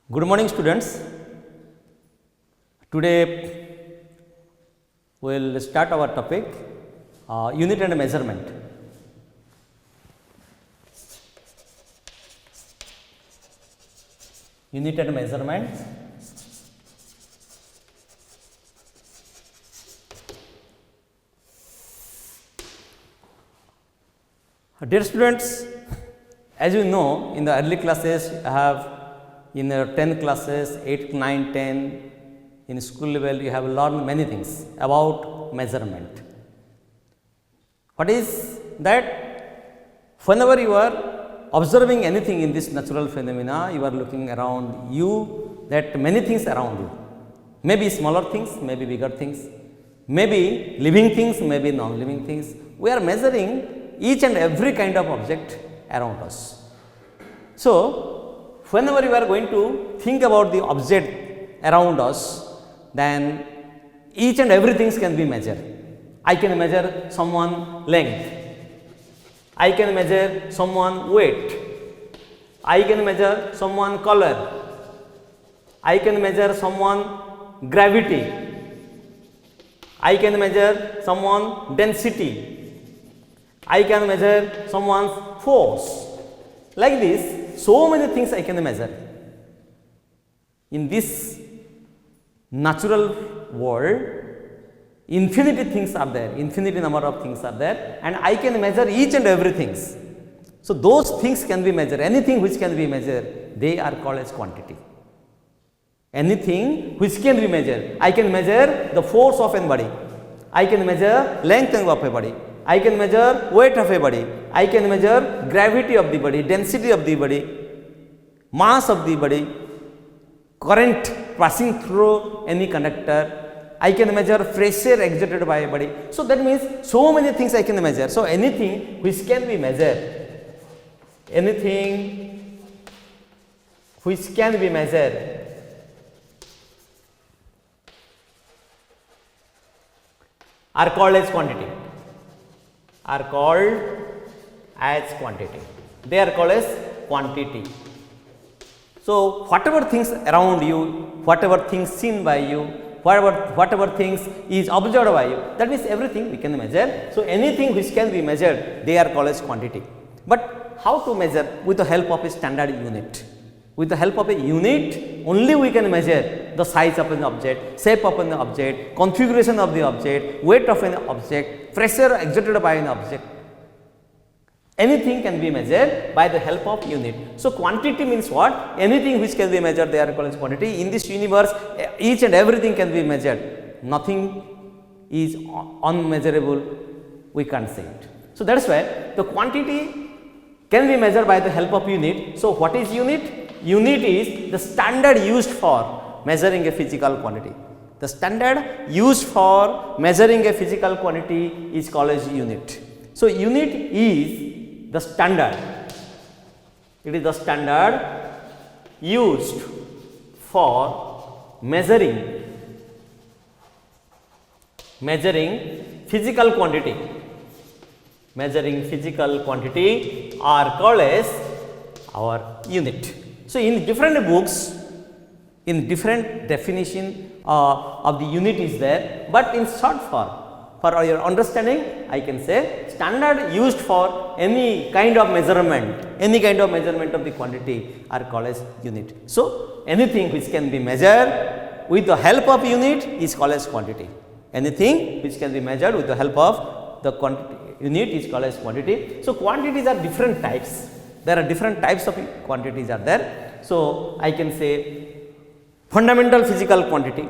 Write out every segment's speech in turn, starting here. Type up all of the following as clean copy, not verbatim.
Good morning, students. Today we will start our topic unit and measurement. Unit and measurement. Dear students, as you know, in the early classes I have in the 10 classes, 8, 9, 10, in school level you have learned many things about measurement. What is that? Whenever you are observing anything in this natural phenomena, you are looking around you, that many things around you, maybe smaller things, maybe bigger things, maybe living things, maybe non-living things. We are measuring each and every kind of object around us. So, whenever you are going to think about the object around us, then each and everything can be measured. I can measure someone length, I can measure someone weight, I can measure someone color, I can measure someone gravity, I can measure someone density, I can measure someone's force. Like this, so many things I can measure. In this natural world, infinity things are there, infinity number of things are there, and I can measure each and everything. So, those things can be measured, anything which can be measured, they are called as quantity. Anything which can be measured, I can measure the force of a body, I can measure length of a body, I can measure weight of a body, I can measure gravity of the body, density of the body, mass of the body, current passing through any conductor, I can measure pressure exerted by a body. So, that means so many things I can measure. So, anything which can be measured, anything which can be measured are called as quantity, are called as quantity. They are called as quantity. So, whatever things around you, whatever things seen by you, whatever things is observed by you, that means everything we can measure. So, anything which can be measured, they are called as quantity. But how to measure? With the help of a standard unit. With the help of a unit, only we can measure the size of an object, shape of an object, configuration of the object, weight of an object, pressure exerted by an object. Anything can be measured by the help of unit. So, quantity means what? Anything which can be measured, they are called as quantity. In this universe, each and everything can be measured. Nothing is unmeasurable, we can't say it. So, that is why the quantity can be measured by the help of unit. So, what is unit? Unit is the standard used for measuring a physical quantity. The standard used for measuring a physical quantity is called as unit. So, unit is the standard, it is the standard used for measuring physical quantity. Measuring physical quantity are called as our unit. So, in different books, in different definition of the unit is there, but in short form, for your understanding, I can say standard used for any kind of measurement of the quantity are called as unit. So, anything which can be measured with the help of unit is called as quantity. Anything which can be measured with the help of the unit is called as quantity. So, quantities are different types. There are different types of quantities are there. So, I can say fundamental physical quantity,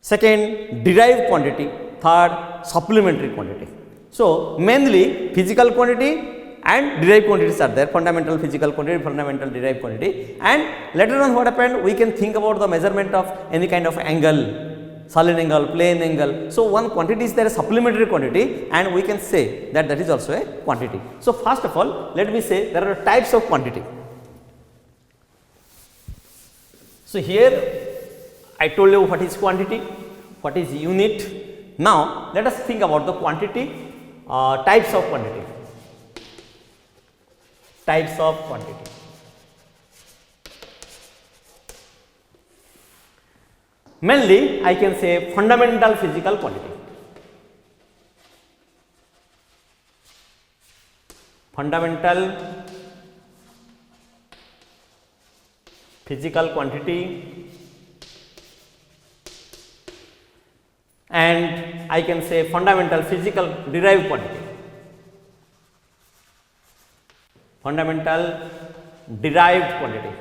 second derived quantity, third supplementary quantity. So, mainly physical quantity and derived quantities are there, fundamental physical quantity, fundamental derived quantity, and later on what happened, we can think about the measurement of any kind of angle, solid angle, plane angle. So, one quantity is there, a supplementary quantity, and we can say that that is also a quantity. So, first of all, let me say there are types of quantity. So, here I told you what is quantity, what is unit. Now, let us think about the quantity, types of quantity. Types of quantity. Mainly I can say fundamental physical quantity. Fundamental physical quantity, and I can say fundamental physical derived quantity. Fundamental derived quantity.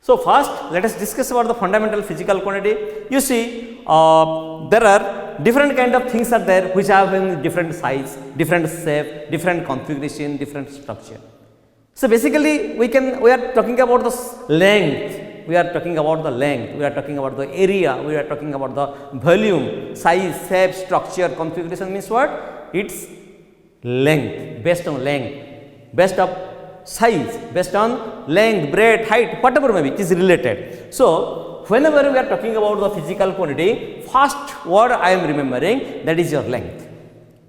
So, first let us discuss about the fundamental physical quantity. You see, there are different kind of things are there which have in different size, different shape, different configuration, different structure. So, basically we are talking about the length, we are talking about the length, we are talking about the area, we are talking about the volume, size, shape, structure, configuration means what? It's length, based on length, based on size, based on length, breadth, height, whatever may be, it is related. So, whenever we are talking about the physical quantity, first word I am remembering, that is your length.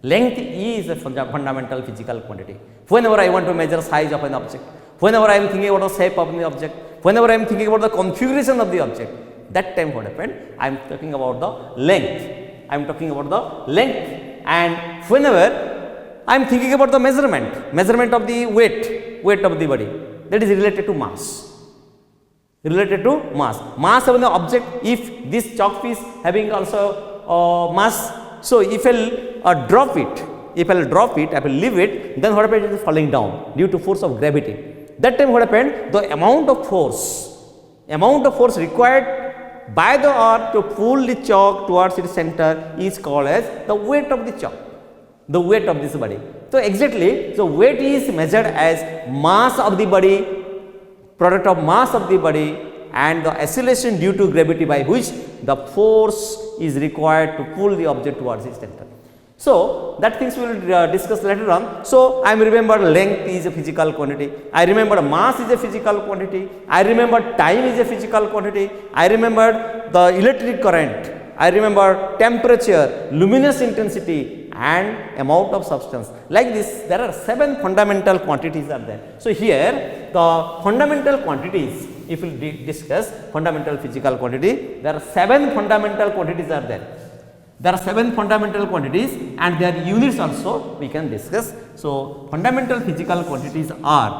Length is a fundamental physical quantity. Whenever I want to measure size of an object, whenever I am thinking about the shape of the object, whenever I am thinking about the configuration of the object, that time what happened? I am talking about the length. I am talking about the length, and whenever I am thinking about the measurement of the weight of the body, that is related to mass. Related to mass. Mass of the object, if this chalk piece having also mass, so if I will drop it, if I will leave it, then what happens? It is falling down due to force of gravity. That time what happened? The amount of force required by the earth to pull the chalk towards its center is called as the weight of the chalk, the weight of this body. So, exactly, so weight is measured as mass of the body, product of mass of the body, and the acceleration due to gravity by which the force is required to pull the object towards its center. So, that things we will discuss later on. So, I remember length is a physical quantity, I remember mass is a physical quantity, I remember time is a physical quantity, I remember the electric current, I remember temperature, luminous intensity, and amount of substance. Like this, there are 7 fundamental quantities are there. So, here the fundamental quantities, if we discuss fundamental physical quantity, there are 7 fundamental quantities are there. There are 7 fundamental quantities and their units also we can discuss. So, fundamental physical quantities are,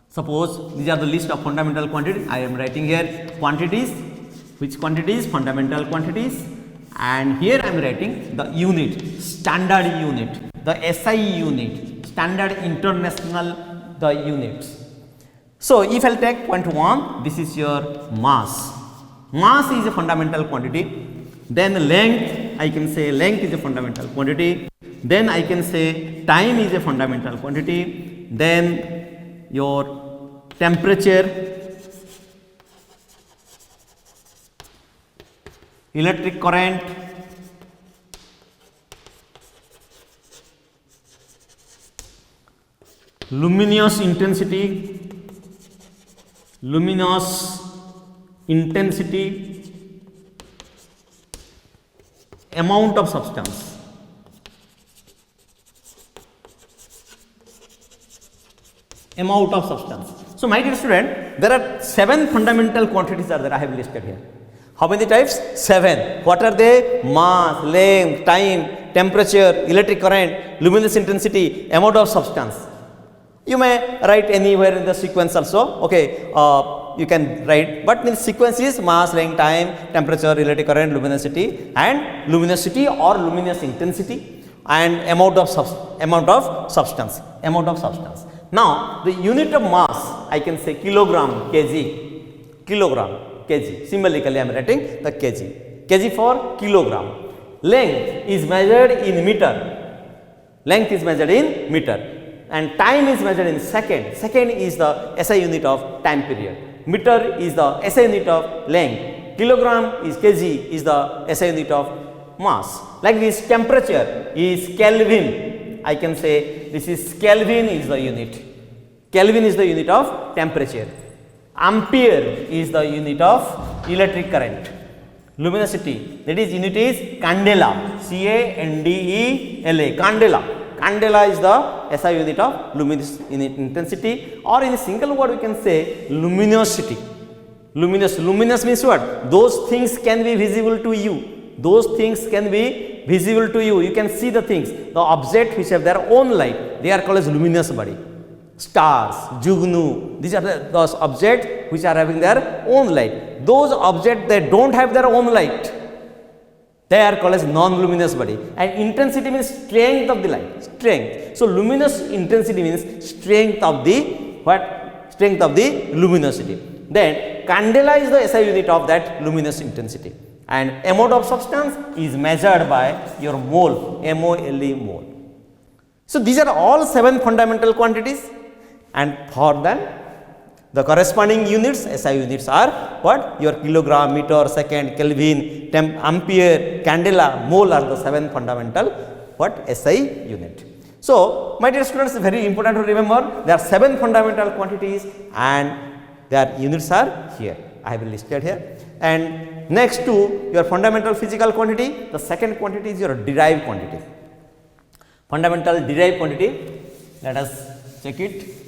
suppose these are the list of fundamental quantities. I am writing here quantities. Which quantities? Fundamental quantities. And here I am writing the unit, standard unit, the SI unit, standard international, the units. So, if I will take point 1, this is your mass. Mass is a fundamental quantity. Then length, I can say length is a fundamental quantity. Then I can say time is a fundamental quantity. Then your temperature, electric current, luminous intensity, amount of substance. Amount of substance. So, my dear student, there are 7 fundamental quantities are there I have listed here. How many types? 7. What are they? Mass, length, time, temperature, electric current, luminous intensity, amount of substance. You may write anywhere in the sequence also. Okay, you can write, but in sequence is mass, length, time, temperature, electric current, luminosity or luminous intensity, and amount of substance. Now, the unit of mass, I can say kilogram, kg. Symbolically, I am writing the kg for kilogram. Length is measured in meter. And time is measured in second. Second is the SI unit of time period. Meter is the SI unit of length. Kilogram is kg is the SI unit of mass. Like this, temperature is Kelvin. I can say this is Kelvin is the unit. Kelvin is the unit of temperature. Ampere is the unit of electric current. Luminosity, that is unit is candela, Candela. Candela is the SI unit of luminous intensity, or in a single word we can say luminosity. Luminous means what? Those things can be visible to you. Those things can be visible to you. You can see the things. The object which have their own light, they are called as luminous body. Stars, Jugnu, these are those objects which are having their own light. Those objects that don't have their own light, they are called as non-luminous body. And intensity means strength of the light. Strength. So luminous intensity means strength of the what? Strength of the luminosity. Then candela is the SI unit of that luminous intensity. And amount of substance is measured by your mole, MOLE mole. So these are all 7 fundamental quantities, and for them the corresponding units, SI units are what? Your kilogram, meter, second, Kelvin, ampere, candela, mole are the 7 fundamental what? SI unit. So my dear students, very important to remember, there are 7 fundamental quantities and their units are here. I have listed here. And next to your fundamental physical quantity, the second quantity is your derived quantity. Fundamental derived quantity, let us check it.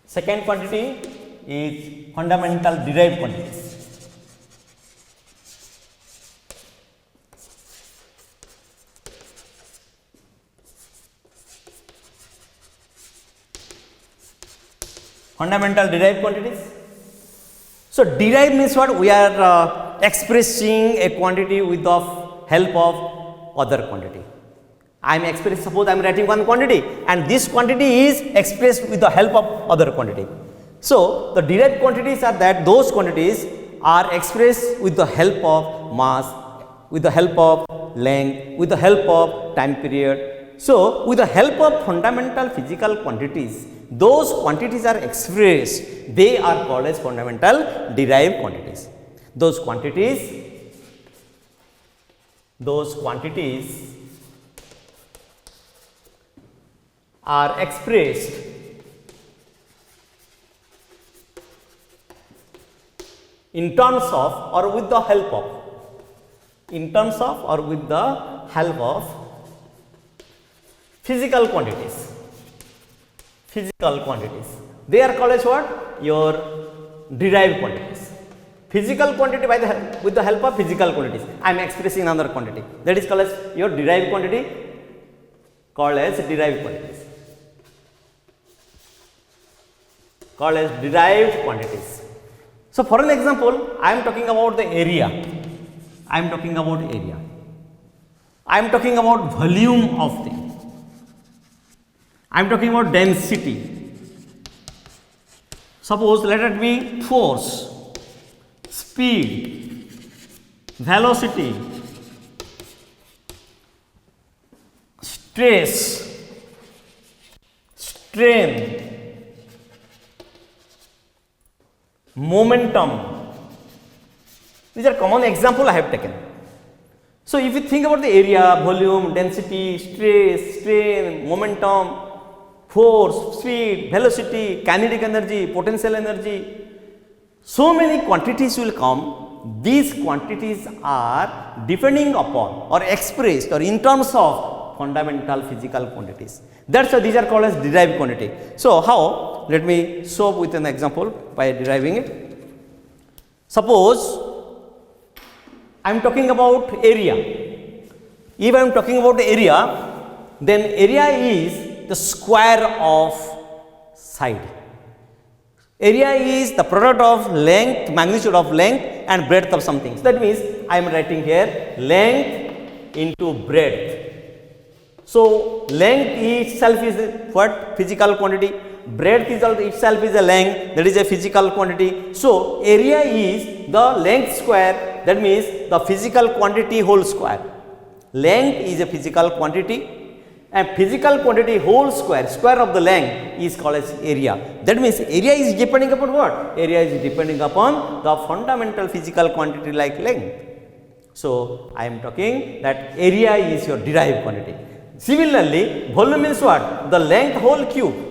Second quantity is fundamental derived quantities. Fundamental derived quantities. So derived means what? We are expressing a quantity with the help of other quantity. I am expressing, suppose I am writing one quantity and this quantity is expressed with the help of other quantity. So the derived quantities are that those quantities are expressed with the help of mass, with the help of length, with the help of time period. So with the help of fundamental physical quantities, those quantities are expressed, they are called as fundamental derived quantities. Those quantities are expressed in terms of or with the help of, physical quantities. They are called as what? Your derived quantities. Physical quantity with the help of physical quantities. I am expressing another quantity. That is called as your derived quantity, called as derived quantities. So for an example, I am talking about the area. I am talking about volume of thing. I am talking about density. Suppose let it be force, speed, velocity, stress, strain, momentum. These are common examples I have taken. So if you think about the area, volume, density, stress, strain, momentum, force, speed, velocity, kinetic energy, potential energy, so many quantities will come. These quantities are depending upon or expressed or in terms of fundamental physical quantities. That's why these are called as derived quantity. So how? Let me show with an example by deriving it. Suppose I am talking about area. If I am talking about the area, then area is the square of side. Area is the product of length, magnitude of length and breadth of something. So that means I am writing here length into breadth. So length itself is what? Physical quantity. Breadth is also itself is a length, that is a physical quantity. So area is the length square, that means the physical quantity whole square. Length is a physical quantity and physical quantity whole square of the length is called as area. That means area is depending upon what? Area is depending upon the fundamental physical quantity like length. So I am talking that area is your derived quantity. Similarly, volume means what? The length whole cube.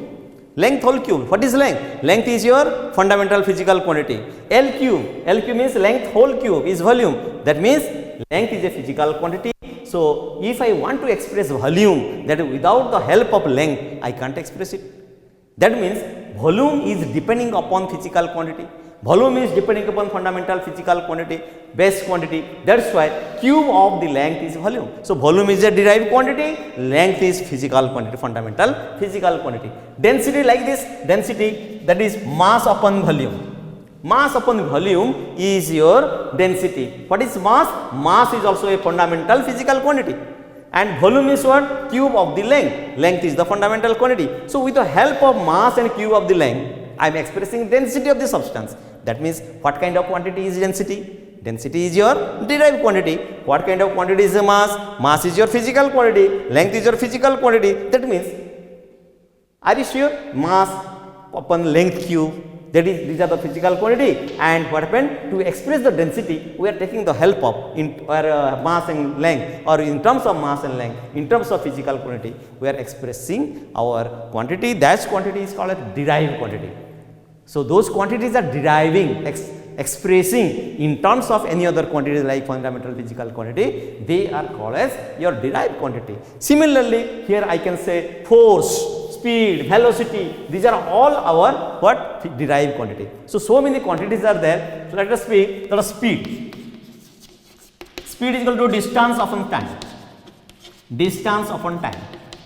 Length whole cube. What is length? Length is your fundamental physical quantity. L cube. L cube means length whole cube is volume. That means length is a physical quantity. So, if I want to express volume, that without the help of length, I can't express it. That means volume is depending upon physical quantity. Volume is depending upon fundamental physical quantity, base quantity. That's why cube of the length is volume. So, volume is a derived quantity, length is physical quantity, fundamental physical quantity. Density like this, density, that is mass upon volume. Mass upon volume is your density. What is mass? Mass is also a fundamental physical quantity. And volume is what? Cube of the length. Length is the fundamental quantity. So, with the help of mass and cube of the length, I am expressing density of the substance. That means, what kind of quantity is density? Density is your derived quantity. What kind of quantity is the mass? Mass is your physical quantity. Length is your physical quantity. That means, are you sure? Mass upon length cube. That is, these are the physical quantity. And what happened? To express the density, we are taking the help of mass and length, or in terms of mass and length, in terms of physical quantity, we are expressing our quantity. That quantity is called as derived quantity. So, those quantities are deriving, expressing in terms of any other quantity like fundamental physical quantity, they are called as your derived quantity. Similarly, here I can say force, speed, velocity, these are all our what? Derived quantity. So many quantities are there. So, let us speak the speed. Speed is equal to distance upon time. Distance upon time.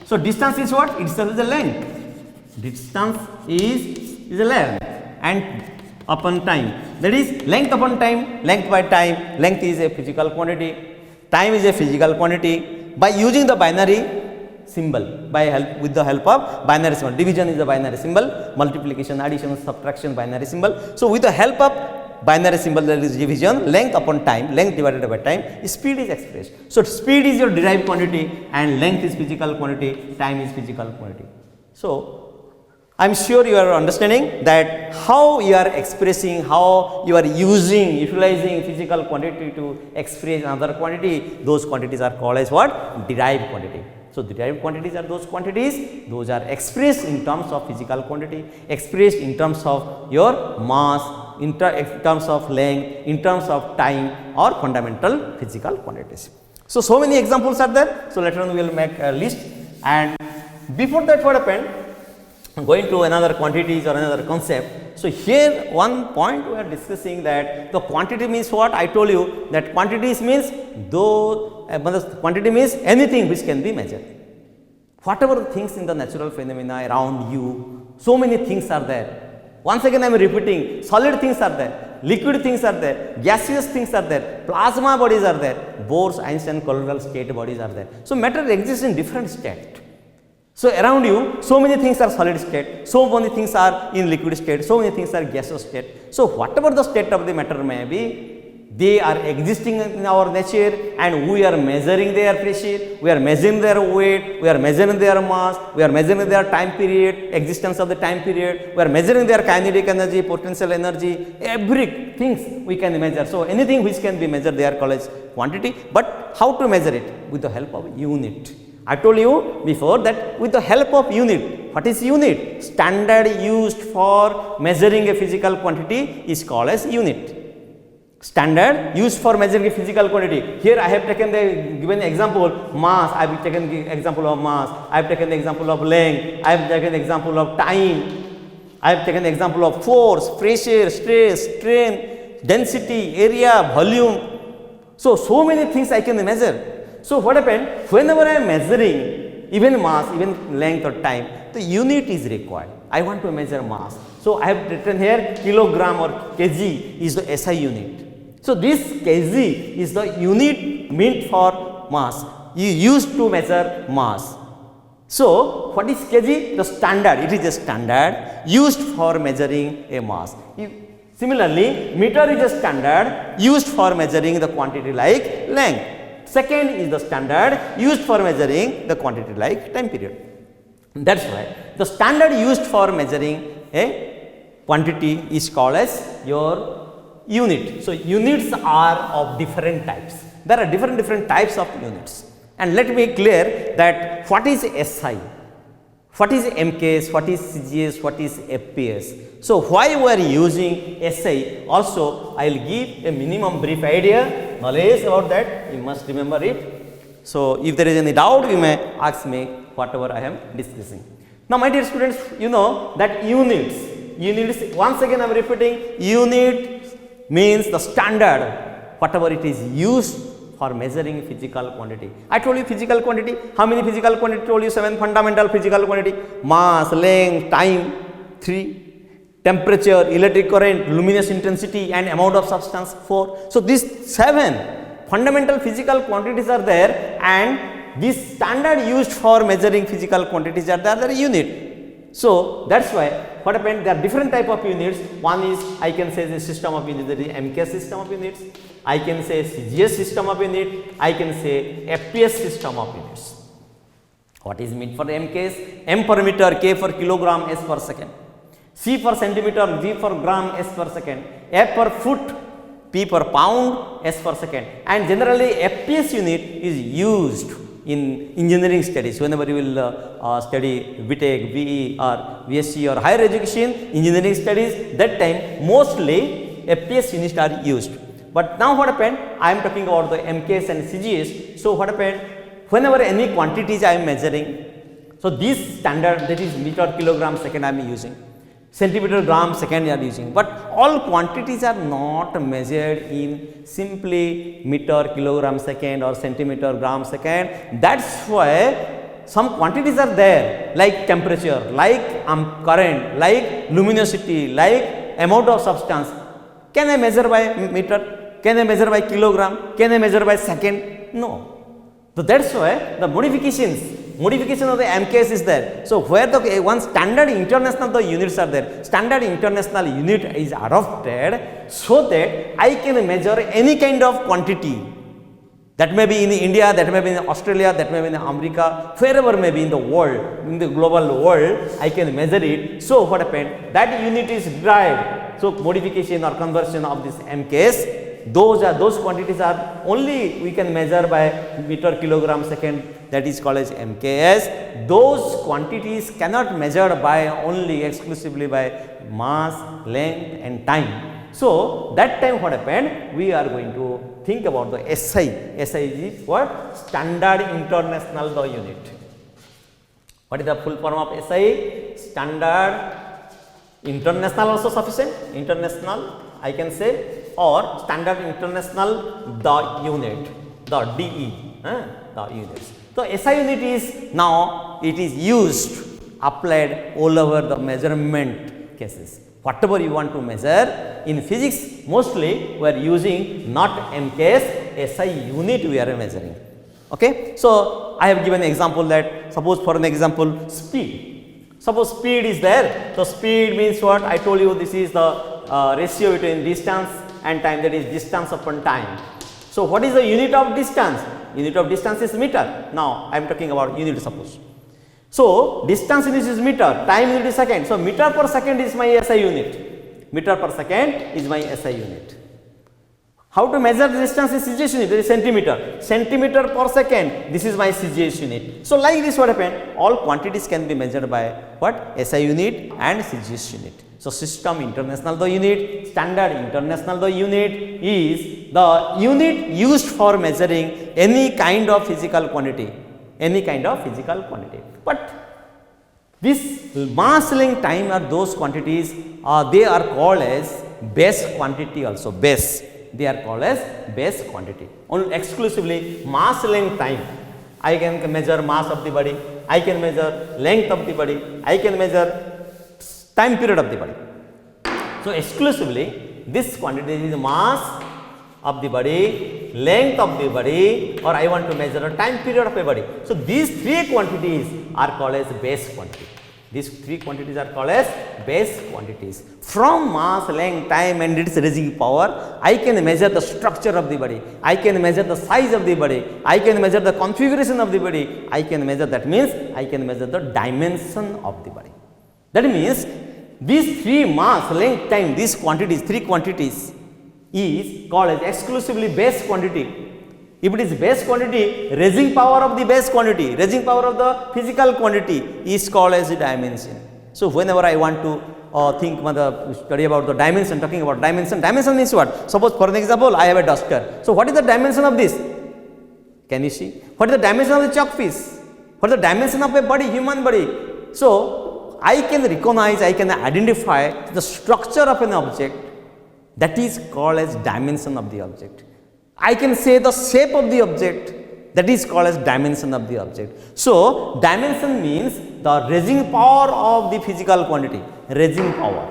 So, distance is what? Itself is a length. Distance is a length. And upon time, that is length upon time, length by time, length is a physical quantity, time is a physical quantity. By using the binary symbol, with the help of binary symbol, division is the binary symbol, multiplication, addition, subtraction, binary symbol. So, with the help of binary symbol, that is division, length upon time, length divided by time, speed is expressed. So, speed is your derived quantity and length is physical quantity, time is physical quantity. So, I am sure you are understanding that how you are expressing, how you are utilizing physical quantity to express another quantity, those quantities are called as what? Derived quantity. So, derived quantities are those quantities, those are expressed in terms of physical quantity, expressed in terms of your mass, in terms of length, in terms of time or fundamental physical quantities. So many examples are there. So, later on we will make a list, and before that what happened? Going to another quantities or another concept. So, here one point we are discussing that the quantity means what? I told you that quantities means quantity means anything which can be measured. Whatever things in the natural phenomena around you, so many things are there. Once again I am repeating, solid things are there, liquid things are there, gaseous things are there, plasma bodies are there, Bohr's, Einstein, colloidal state bodies are there. So, matter exists in different state. So, around you, so many things are solid state, so many things are in liquid state, so many things are gaseous state. So, whatever the state of the matter may be, they are existing in our nature, and we are measuring their pressure, we are measuring their weight, we are measuring their mass, we are measuring their time period, existence of the time period, we are measuring their kinetic energy, potential energy, everything we can measure. So, anything which can be measured, they are called as quantity, but how to measure it? With the help of unit. I told you before that with the help of unit. What is unit? Standard used for measuring a physical quantity is called as unit. Standard used for measuring a physical quantity. Here I have taken the given example mass, I have taken the example of mass, I have taken the example of length, I have taken the example of time, I have taken the example of force, pressure, stress, strain, density, area, volume. So many things I can measure. So, what happened? Whenever I am measuring even mass, even length or time, the unit is required. I want to measure mass. So, I have written here kilogram or kg is the SI unit. So, this kg is the unit meant for mass, you used to measure mass. So, what is kg? The standard, it is a standard used for measuring a mass. Similarly, meter is a standard used for measuring the quantity like length. Second is the standard used for measuring the quantity like time period. That is why the standard used for measuring a quantity is called as your unit. So, units are of different types. There are different types of units. And let me clear that what is SI? what is MKS, what is CGS, what is FPS. So, why we are using SI also I will give a minimum brief idea, knowledge about that, you must remember it. So, if there is any doubt you may ask me whatever I am discussing. Now, my dear students, you know that units, once again I am repeating, unit means the standard, whatever it is used for measuring physical quantity. I told you physical quantity, how many physical quantity told you? 7 fundamental physical quantity, mass, length, time, 3, temperature, electric current, luminous intensity and amount of substance, 4. So, these 7 fundamental physical quantities are there, and this standard used for measuring physical quantities are there, the unit. So, that is why what happened, there are different type of units. One is I can say the system of units, that is MKS system of units, I can say CGS system of unit, I can say FPS system of units. What is meant for MKS? M per meter, K for kilogram, S per second, C for centimeter, G for gram, S per second, F per foot, P per pound, S per second, and generally FPS unit is used in engineering studies. Whenever you will study BTech, BE or VSc or higher education engineering studies, that time mostly FPS units are used. But now what happened, I am talking about the MKS and CGS. So, what happened, whenever any quantities I am measuring, so this standard, that is meter, kilogram, second I am using, centimeter, gram, second I am using, but all quantities are not measured in simply meter, kilogram, second or centimeter, gram, second. That is why some quantities are there like temperature, like current, like luminosity, like amount of substance. Can I measure by meter? Can I measure by kilogram? Can I measure by second? No. So, that is why the modification of the MKS is there. So, where the one standard international the units are there, standard international unit is adopted, so that I can measure any kind of quantity. That may be in India, that may be in Australia, that may be in America, wherever may be in the world, in the global world, I can measure it. So, what happened? That unit is derived. So, modification or conversion of this MKS, those quantities are only we can measure by meter, kilogram, second, that is called as MKS. Those quantities cannot measure by only exclusively by mass, length and time. So, that time what happened, we are going to think about the SI. SI is what? Standard International the unit. What is the full form of SI? Standard International also sufficient, international I can say, or Standard International the unit, the DE, the units. So, SI unit is now it is used, applied all over the measurement cases. Whatever you want to measure in physics, mostly we are using not MKS, SI unit we are measuring. Okay. So, I have given an example that suppose for an example speed. Suppose speed is there. So, speed means what? I told you this is the ratio between distance and time, that is distance upon time. So, what is the unit of distance? Unit of distance is meter. Now, I am talking about unit suppose. So, distance unit is meter, time unit is second. So, meter per second is my SI unit. Meter per second is my SI unit. How to measure the distance is CGS unit, that is centimeter. Centimeter per second, this is my CGS unit. So, like this what happened, all quantities can be measured by what? SI unit and CGS unit. So, system international the unit, standard international the unit is the unit used for measuring any kind of physical quantity, But this mass, length, time are those quantities, they are called as base quantity also, base. They are called as base quantity. Only exclusively mass, length, time. I can measure mass of the body, I can measure length of the body, I can measure time period of the body. So, exclusively this quantity is mass of the body, length of the body, or I want to measure a time period of a body. So, these three quantities are called as base quantity. These three quantities are called as base quantities. From mass, length, time and its residual power, I can measure the structure of the body, I can measure the size of the body, I can measure the configuration of the body, I can measure, that means I can measure the dimension of the body. That means these three mass, length, time, these quantities, three quantities is called as exclusively base quantity. If it is base quantity, raising power of the base quantity, raising power of the physical quantity is called as a dimension. So whenever I want to study about the dimension, talking about dimension, dimension means what? Suppose for an example, I have a duster. So what is the dimension of this? Can you see? What is the dimension of the chalk piece? What is the dimension of a body, human body? So I can recognize, I can identify the structure of an object, that is called as dimension of the object. I can say the shape of the object, that is called as dimension of the object. So dimension means the raising power of the physical quantity, raising power.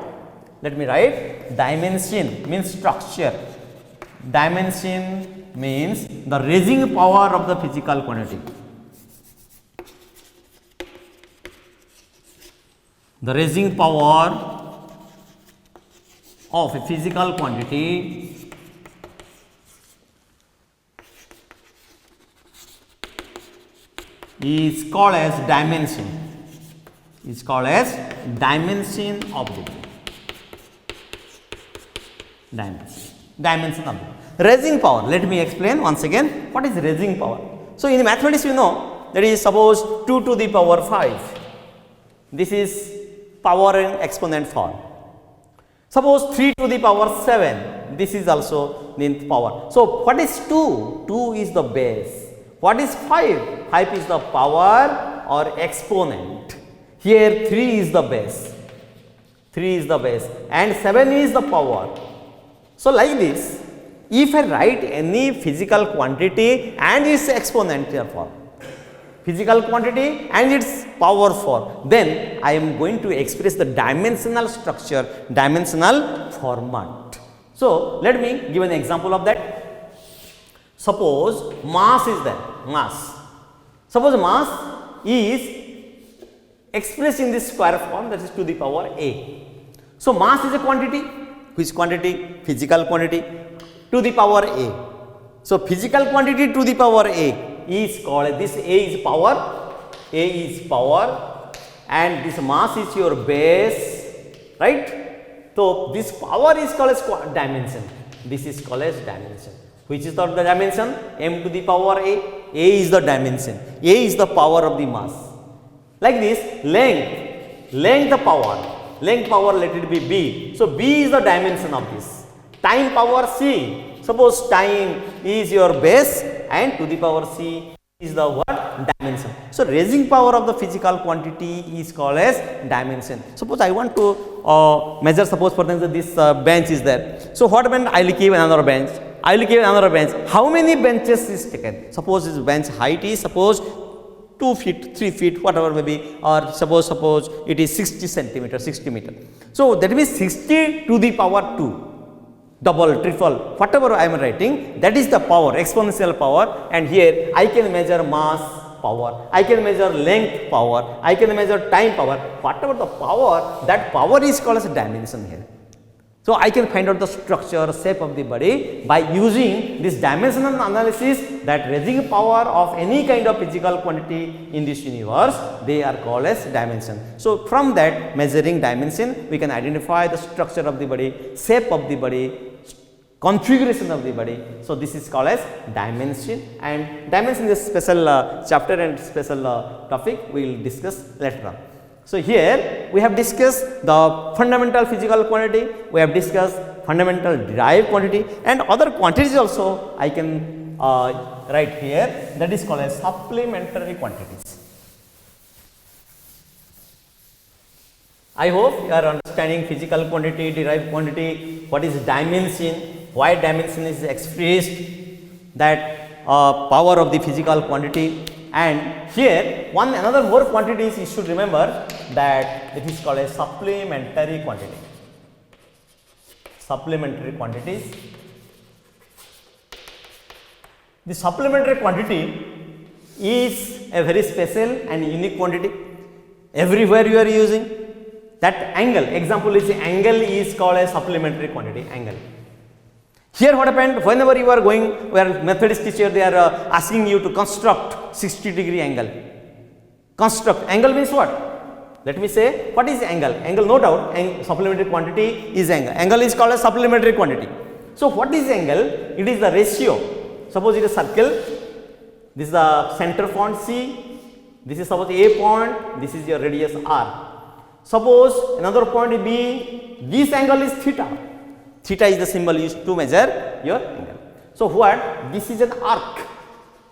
Let me write, dimension means structure, dimension means the raising power of the physical quantity. The raising power of a physical quantity is called as dimension, is called as dimension of the dimension of the raising power. Let me explain once again what is raising power. So in mathematics you know that is suppose 2 to the power 5, this is power in exponent form. Suppose 3 to the power 7, this is also in power. So what is 2? 2 is the base. What is 5? 5 is the power or exponent. Here 3 is the base, 3 is the base and 7 is the power. So like this, if I write any physical quantity and its exponential form, physical quantity and its power form, then I am going to express the dimensional structure, dimensional format. So let me give an example of that. Suppose mass is there, mass. Suppose mass is expressed in this square form, that is to the power A. So mass is a quantity, which quantity? Physical quantity to the power A. So physical quantity to the power A is called, this A is power, A is power and this mass is your base, right? So this power is called as dimension, this is called as dimension. Which is the dimension? M to the power A is the dimension, A is the power of the mass. Like this, length power let it be B. So B is the dimension of this. Time power C, suppose time is your base and to the power C is the what? Dimension. So raising power of the physical quantity is called as dimension. Suppose I want to measure, suppose for example this bench is there. So what when I will give another bench? I will give another bench. How many benches is taken? Suppose this bench height is suppose 2 feet, 3 feet, whatever may be, or suppose it is 60 centimeter, 60 meter. So that means 60 to the power 2. Double, triple, whatever I am writing, that is the power, exponential power, and here I can measure mass power, I can measure length power, I can measure time power, whatever the power, that power is called as a dimension here. So I can find out the structure, shape of the body by using this dimensional analysis, that raising power of any kind of physical quantity in this universe, they are called as dimension. So from that measuring dimension, we can identify the structure of the body, shape of the body, configuration of the body. So this is called as dimension, and dimension is a special chapter and special topic we will discuss later on. So here we have discussed the fundamental physical quantity, we have discussed fundamental derived quantity, and other quantities also I can write here, that is called as supplementary quantities. I hope you are understanding physical quantity, derived quantity, what is dimension, why dimension is expressed, that power of the physical quantity. And here one another more quantities you should remember, that it is called a supplementary quantity. Supplementary quantities. The supplementary quantity is a very special and unique quantity. Everywhere you are using that angle, example is angle is called a supplementary quantity, angle. Here what happened, whenever you are going, where mathematics teacher they are asking you to construct 60-degree angle. Construct, angle means what? Let me say, what is angle? Angle, no doubt, supplementary quantity is angle. Angle is called a supplementary quantity. So what is angle? It is the ratio Suppose it is a circle, this is the center point C, this is suppose A point, this is your radius R. Suppose another point B, this angle is theta. Theta is the symbol used to measure your angle. So what? This is an arc.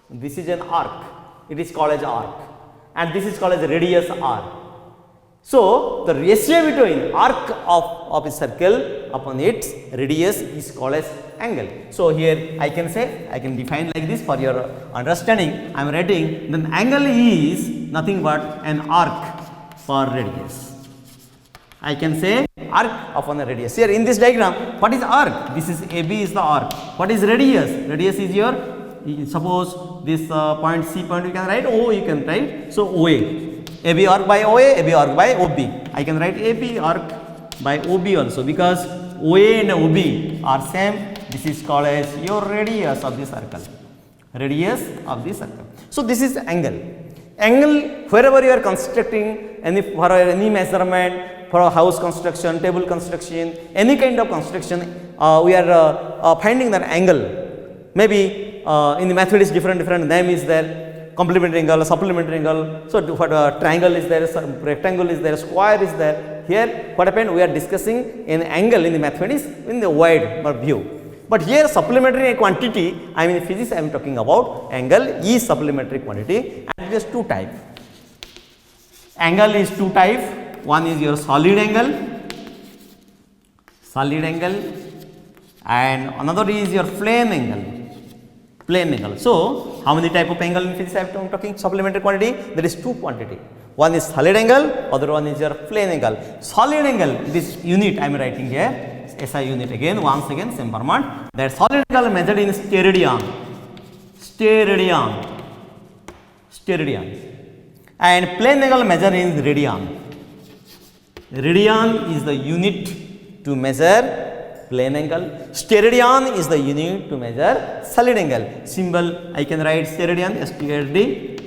This is an arc. It is called as arc, and this is called as radius R. So the ratio between arc of a circle upon its radius is called as angle. So here I can say, I can define like this for your understanding. I am writing then angle is nothing but an arc for radius. I can say arc upon a radius. Here in this diagram, what is arc? This is AB is the arc. What is radius? Radius is your, suppose this point C point you can write O, you can write. So OA. AB arc by OA, AB arc by OB. I can write AB arc by OB also, because OA and OB are same. This is called as your radius of the circle. Radius of the circle. So this is angle. Angle, wherever you are constructing for any measurement, for a house construction, table construction, any kind of construction, we are finding that angle. Maybe in the mathematics different name is there. Complementary angle, supplementary angle. So for triangle is there, rectangle is there, square is there. Here what happened? We are discussing an angle in the mathematics in the wide view. But here supplementary quantity, I mean in physics I am talking about angle is supplementary quantity, and it is two type. Angle is two type. One is your solid angle, and another is your plane angle. So how many type of angle in physics I am talking? Supplementary quantity, there is two quantity. One is solid angle, other one is your plane angle. Solid angle, this unit I am writing here, SI unit again, once again same format. That solid angle measured in steradian, and plane angle measured in radian. Radian is the unit to measure plane angle. Steradian is the unit to measure solid angle. Symbol I can write steradian, STRD,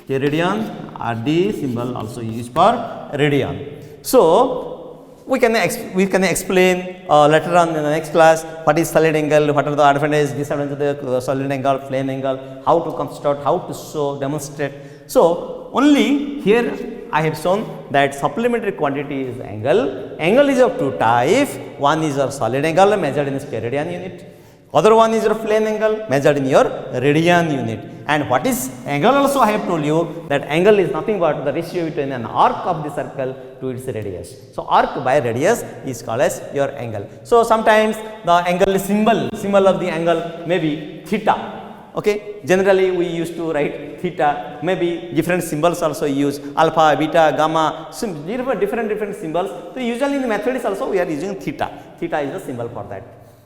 steradian, RD symbol also used for radian. So we can explain later on in the next class what is solid angle, what are the advantages, disadvantages of the solid angle, plane angle, how to construct, how to show, demonstrate. So only here I have shown that supplementary quantity is angle. Angle is of two types. One is your solid angle measured in steradian unit. Other one is your plane angle measured in your radian unit. And what is angle also I have told you that angle is nothing but the ratio between an arc of the circle to its radius. So arc by radius is called as your angle. So sometimes the angle is symbol of the angle may be theta. Okay, generally we used to write theta, maybe different symbols also use alpha, beta, gamma, different symbols. So usually in the mathematics also we are using theta. Theta is the symbol for that.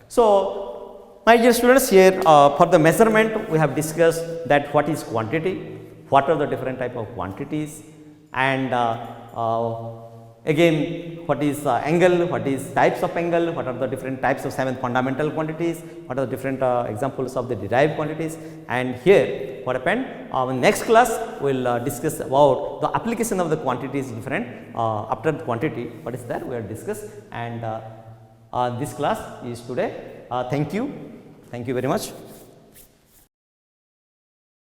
So my dear students, here for the measurement we have discussed that what is quantity, what are the different type of quantities, and again what is angle, what is types of angle, what are the different types of 7 fundamental quantities, what are the different examples of the derived quantities. And here what happened, next class we will discuss about the application of the quantities different after the quantity what is there we will discuss. And this class is today. Thank you very much.